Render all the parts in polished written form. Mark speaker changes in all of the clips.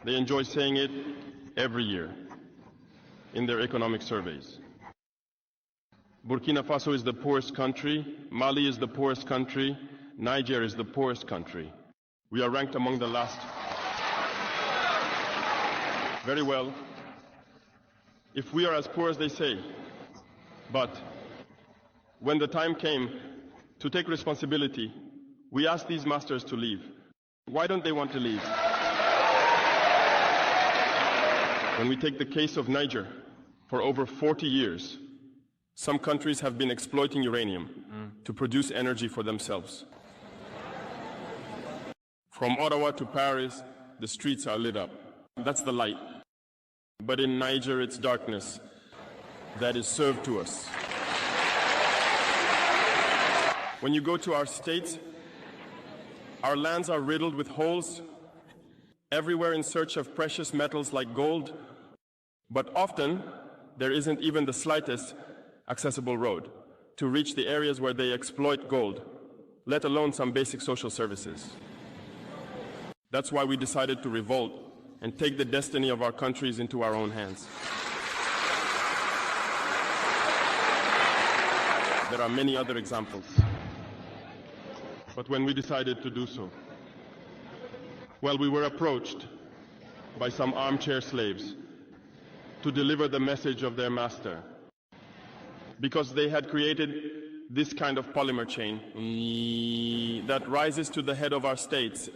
Speaker 1: They enjoy saying it every year in their economic surveys. Burkina Faso is the poorest country, Mali is the poorest country, Niger is the poorest country. We are ranked among the last. Very well. If we are as poor as they say, but when the time came to take responsibility, we asked these masters to leave. Why don't they want to leave? When we take the case of Niger, for over 40 years, some countries have been exploiting uranium to produce energy for themselves. From Ottawa to Paris, the streets are lit up. That's the light. But in Niger, it's darkness that is served to us. When you go to our states, our lands are riddled with holes, everywhere in search of precious metals like gold, but often there isn't even the slightest accessible road to reach the areas where they exploit gold, let alone some basic social services. That's why we decided to revolt and take the destiny of our countries into our own hands. There are many other examples. But when we decided to do so, well, we were approached by some armchair slaves to deliver the message of their master, because they had created this kind of polymer chain that rises to the head of our states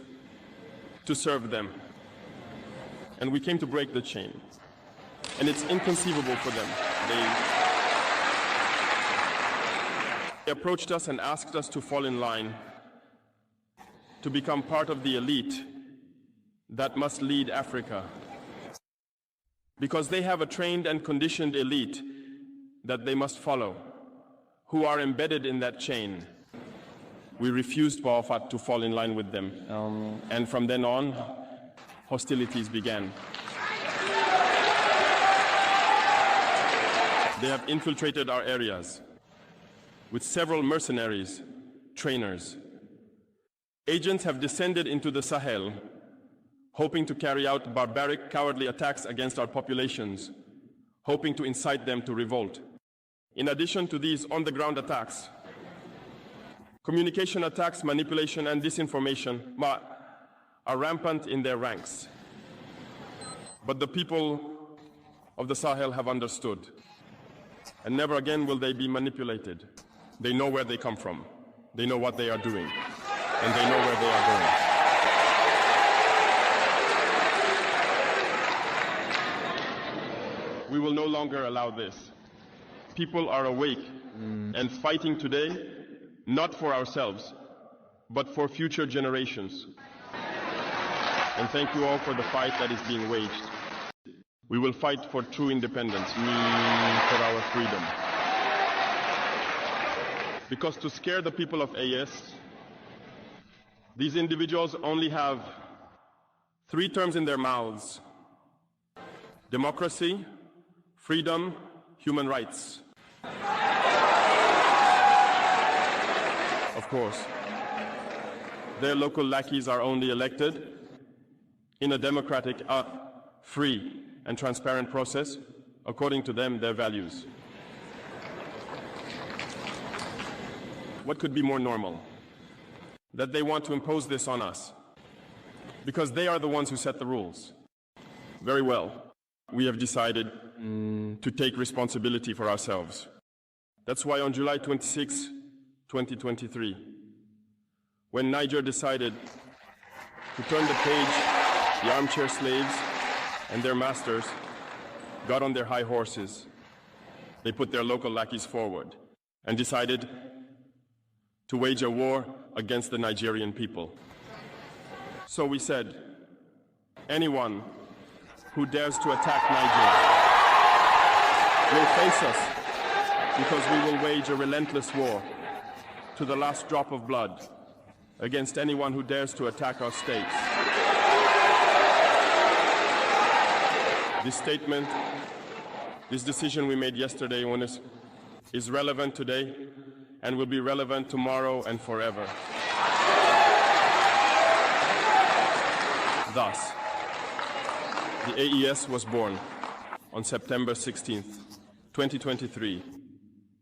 Speaker 1: to serve them. And we came to break the chain. And it's inconceivable for them. They approached us and asked us to fall in line, to become part of the elite that must lead Africa. Because they have a trained and conditioned elite that they must follow, who are embedded in that chain. We refused Bawafat to fall in line with them. And from then on, hostilities began. They have infiltrated our areas with several mercenaries, trainers. Agents have descended into the Sahel, hoping to carry out barbaric, cowardly attacks against our populations, hoping to incite them to revolt. In addition to these on-the-ground attacks, communication attacks, manipulation, and disinformation are rampant in their ranks. But the people of the Sahel have understood, and never again will they be manipulated. They know where they come from, they know what they are doing, and they know where they are going. We will no longer allow this. People are awake and fighting today, not for ourselves, but for future generations. And thank you all for the fight that is being waged. We will fight for true independence, for our freedom. Because to scare the people of AES, these individuals only have 3 terms in their mouths: democracy, freedom, human rights. Of course, their local lackeys are only elected in a democratic, free, and transparent process, according to them, their values. What could be more normal? That they want to impose this on us, because they are the ones who set the rules. Very well, we have decided to take responsibility for ourselves. That's why on July 26, 2023, when Niger decided to turn the page, the armchair slaves and their masters got on their high horses. They put their local lackeys forward and decided to wage a war against the Nigerian people. So we said, anyone who dares to attack Niger will face us, because we will wage a relentless war to the last drop of blood against anyone who dares to attack our states. This statement, this decision we made yesterday is relevant today and will be relevant tomorrow and forever. Thus, The AES was born on September 16th, 2023,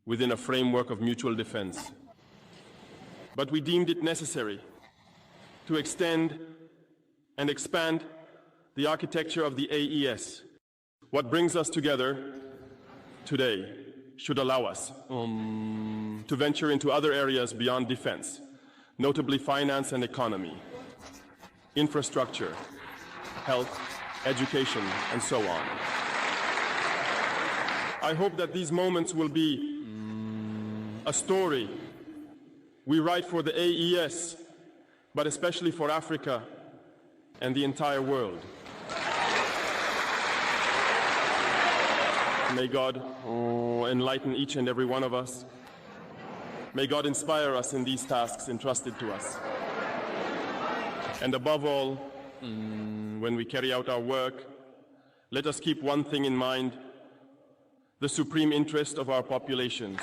Speaker 1: within a framework of mutual defense. But we deemed it necessary to extend and expand the architecture of the AES. What brings us together today should allow us to venture into other areas beyond defense, notably finance and economy, infrastructure, health, education, and so on. I hope that these moments will be a story we write for the AES, but especially for Africa and the entire world. May God enlighten each and every one of us. May God inspire us in these tasks entrusted to us. And above all, when we carry out our work, let us keep one thing in mind: the supreme interest of our populations.